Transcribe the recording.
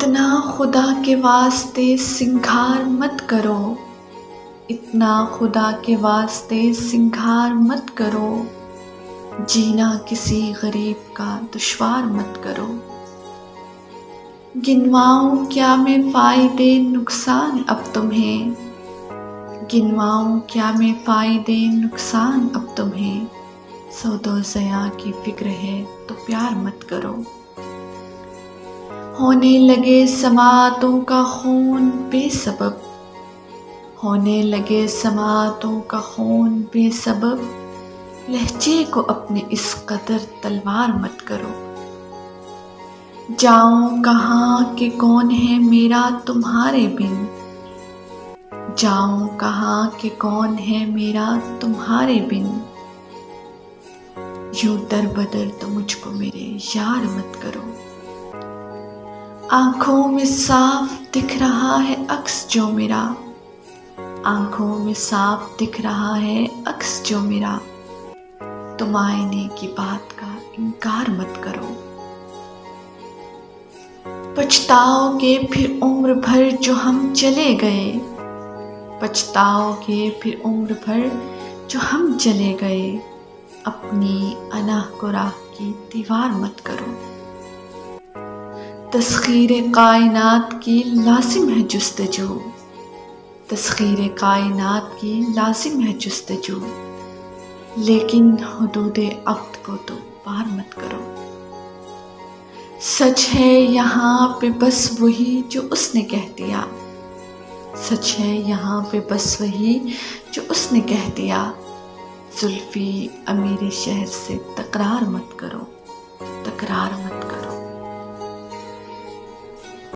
اتنا خدا کے واسطے سنگھار مت کرو، اتنا خدا کے واسطے سنگھار مت کرو، جینا کسی غریب کا دشوار مت کرو۔ گنواؤں کیا میں فائدے نقصان اب تمہیں، گنواؤں کیا میں فائدے نقصان اب تمہیں، سود و ضیاع کی فکر ہے تو پیار مت کرو۔ ہونے لگے سماعتوں کا خون بے سبب، ہونے لگے سماعتوں کا خون بے سبب، لہجے کو اپنے اس قدر تلوار مت کرو۔ جاؤں کہاں کہ کون ہے میرا تمہارے بن، جاؤں کہاں کہ کون ہے میرا تمہارے بن، یوں در بدر تو مجھ کو میرے یار مت کرو۔ آنکھوں میں صاف دکھ رہا ہے عکس جو میرا، آنکھوں میں صاف دکھ رہا ہے عکس جو میرا، تم آئینے کی بات کا انکار مت کرو۔ پچھتاؤ گے پھر عمر بھر جو ہم چلے گئے، پچھتاؤ گے پھر عمر بھر جو ہم چلے گئے، اپنی انا کو راہ کی دیوار مت کرو۔ تسخیر کائنات کی لازم ہے جستجو، تسخیر کائنات کی لازم ہے جستجو، لیکن حدود عقد کو تو پار مت کرو۔ سچ ہے یہاں پہ بس وہی جو اس نے کہہ دیا، سچ ہے یہاں پہ بس وہی جو اس نے کہہ دیا، زلفی امیر شہر سے تکرار مت کرو، تکرار